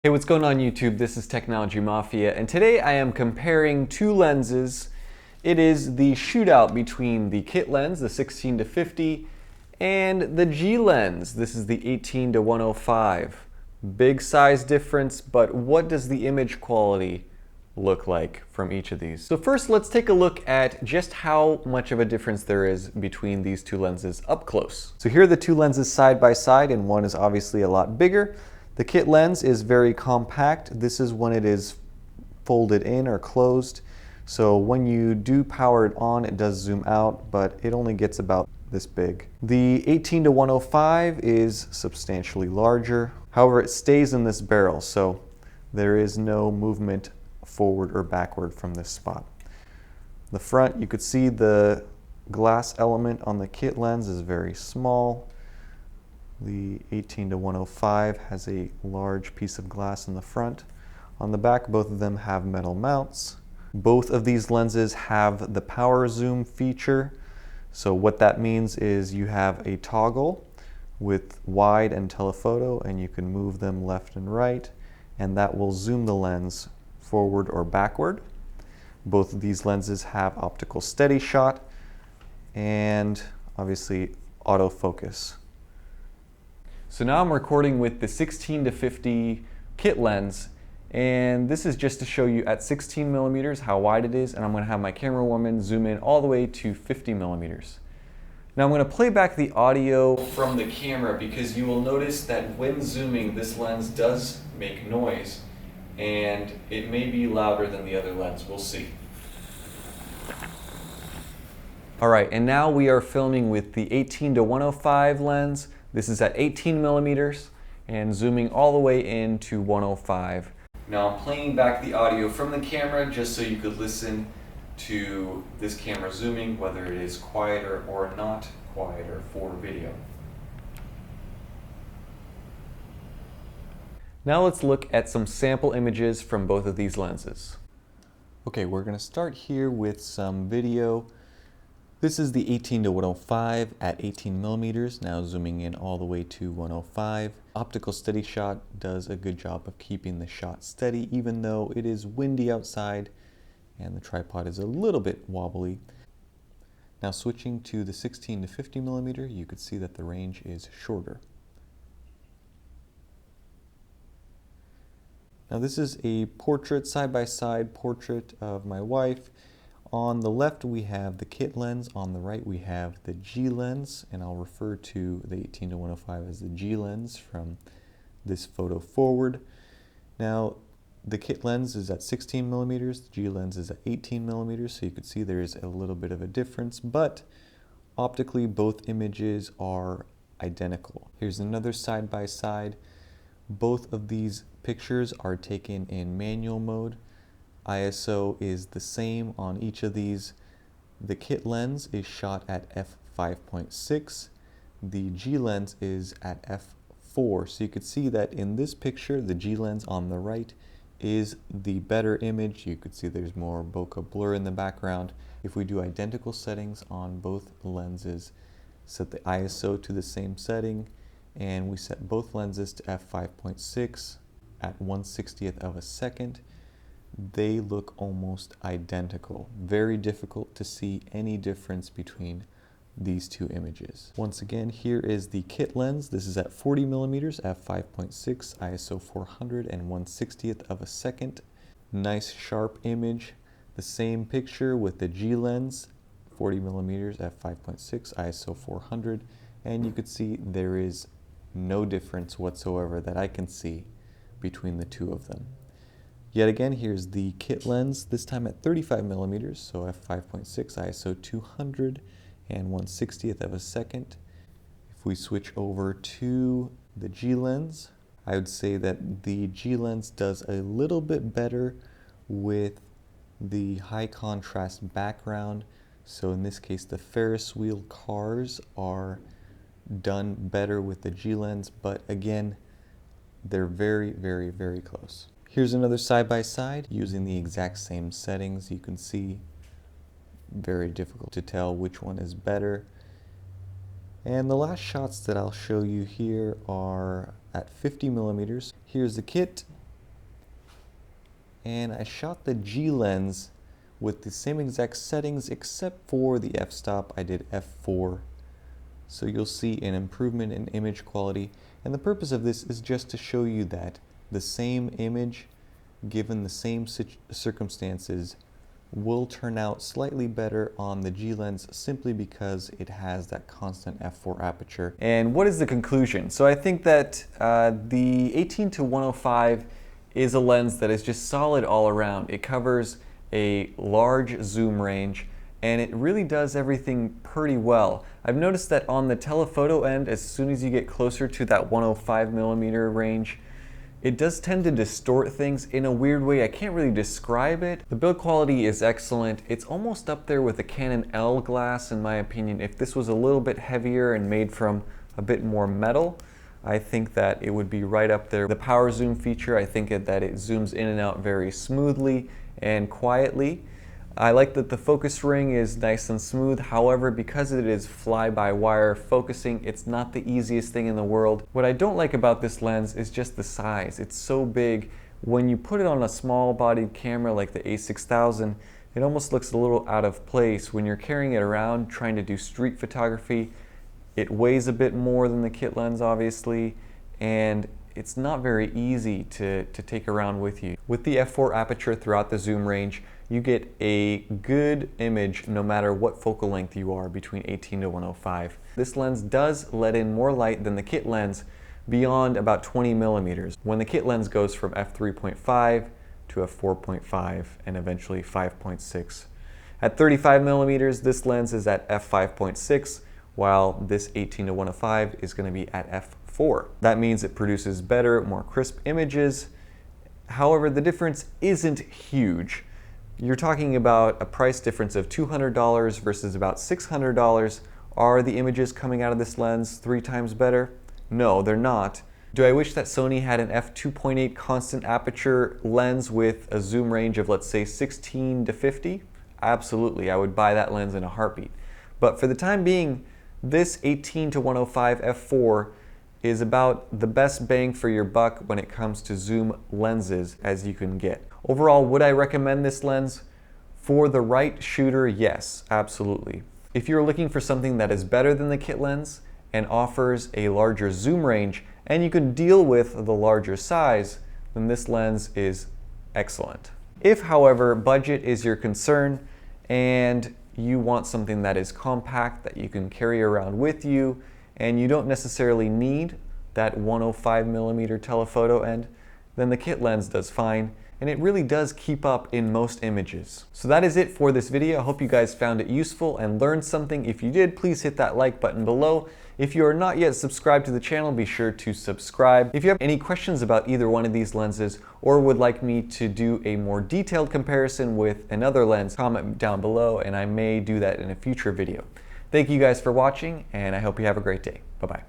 Hey, what's going on YouTube? This is Technology Mafia, and today I am comparing two lenses. It is the shootout between the kit lens, the 16 to 50, and the G lens. This is the 18 to 105. Big size difference, but what does the image quality look like from each of these? So first, let's take a look at just how much of a difference there is between these two lenses up close. So here are the two lenses side by side, and one is obviously a lot bigger. The kit lens is very compact. This is when it is folded in or closed. So when you do power it on, it does zoom out, but it only gets about this big. The 18 to 105 is substantially larger. However, it stays in this barrel, so there is no movement forward or backward from this spot. The front, you could see the glass element on the kit lens is very small. The 18 to 105 has a large piece of glass in the front. On the back, both of them have metal mounts. Both of these lenses have the power zoom feature. So what that means is you have a toggle with wide and telephoto, and you can move them left and right, and that will zoom the lens forward or backward. Both of these lenses have optical steady shot and obviously autofocus. So now I'm recording with the 16 to 50 kit lens, and this is just to show you at 16 millimeters how wide it is, and I'm going to have my camera woman zoom in all the way to 50 millimeters. Now I'm going to play back the audio from the camera because you will notice that when zooming this lens does make noise, and it may be louder than the other lens. We'll see. Alright, and now we are filming with the 18 to 105 lens. This is at 18 millimeters and zooming all the way into 105. Now I'm playing back the audio from the camera just so you could listen to this camera zooming, whether it is quieter or not quieter for video. Now let's look at some sample images from both of these lenses. Okay, we're going to start here with some video. This is the 18 to 105 at 18 millimeters, now zooming in all the way to 105. Optical steady shot does a good job of keeping the shot steady even though it is windy outside and the tripod is a little bit wobbly. Now switching to the 16 to 50 millimeter, you could see that the range is shorter. Now this is a portrait, side-by-side portrait of my wife. On the left we have the kit lens, on the right we have the G lens, and I'll refer to the 18 to 105 as the G lens from this photo forward. Now the kit lens is at 16 millimeters, the G lens is at 18 millimeters, so you can see there is a little bit of a difference, but optically both images are identical. Here's another side-by-side. Both of these pictures are taken in manual mode. ISO is the same on each of these. The kit lens is shot at f5.6. The G lens is at f4. So you could see that in this picture, the G lens on the right is the better image. You could see there's more bokeh blur in the background. If we do identical settings on both lenses, set the ISO to the same setting, and we set both lenses to f5.6 at 1/60th of a second, they look almost identical. Very difficult to see any difference between these two images. Once again, here is the kit lens. This is at 40 millimeters, f5.6, ISO 400 and 1/60th of a second. Nice sharp image. The same picture with the G lens, 40 millimeters, f5.6, ISO 400, and you could see there is no difference whatsoever that I can see between the two of them. Yet again, here's the kit lens, this time at 35 millimeters, so f5.6, ISO 200 and 1/60th of a second. If we switch over to the G lens, I would say that the G lens does a little bit better with the high contrast background. So in this case, the Ferris wheel cars are done better with the G lens, but again, they're very, very, very close. Here's another side-by-side using the exact same settings. You can see very difficult to tell which one is better. And the last shots that I'll show you here are at 50 millimeters. Here's the kit, and I shot the G lens with the same exact settings except for the f-stop. I did f4. So you'll see an improvement in image quality, and the purpose of this is just to show you that the same image given the same circumstances will turn out slightly better on the G lens simply because it has that constant f4 aperture. And what is the conclusion? So I think that the 18-105 is a lens that is just solid all around. It covers a large zoom range, and it really does everything pretty well. I've noticed that on the telephoto end, as soon as you get closer to that 105mm range, it does tend to distort things in a weird way. I can't really describe it. The build quality is excellent. It's almost up there with the Canon L glass in my opinion. If this was a little bit heavier and made from a bit more metal, I think that it would be right up there. The power zoom feature, I think that it zooms in and out very smoothly and quietly. I like that the focus ring is nice and smooth. However, because it is fly-by-wire focusing, it's not the easiest thing in the world. What I don't like about this lens is just the size. It's so big. When you put it on a small-bodied camera like the A6000, it almost looks a little out of place. When you're carrying it around trying to do street photography, it weighs a bit more than the kit lens, obviously, and it's not very easy to take around with you. With the f4 aperture throughout the zoom range, you get a good image no matter what focal length you are between 18-105. This lens does let in more light than the kit lens beyond about 20mm, when the kit lens goes from f3.5 to f4.5 and eventually 5.6. At 35mm, this lens is at f5.6, while this 18-105 is going to be at f4. That means it produces better, more crisp images. However, the difference isn't huge. You're talking about a price difference of $200 versus about $600. Are the images coming out of this lens 3 times better? No, they're not. Do I wish that Sony had an f2.8 constant aperture lens with a zoom range of, let's say, 16 to 50? Absolutely, I would buy that lens in a heartbeat. But for the time being, this 18-105 f4 is about the best bang for your buck when it comes to zoom lenses as you can get. Overall, would I recommend this lens? For the right shooter, yes, absolutely. If you're looking for something that is better than the kit lens and offers a larger zoom range and you can deal with the larger size, then this lens is excellent. If, however, budget is your concern and you want something that is compact, that you can carry around with you, and you don't necessarily need that 105mm telephoto end, then the kit lens does fine, and it really does keep up in most images. So that is it for this video. I hope you guys found it useful and learned something. If you did, please hit that like button below. If you are not yet subscribed to the channel, be sure to subscribe. If you have any questions about either one of these lenses or would like me to do a more detailed comparison with another lens, comment down below and I may do that in a future video. Thank you guys for watching, and I hope you have a great day. Bye-bye.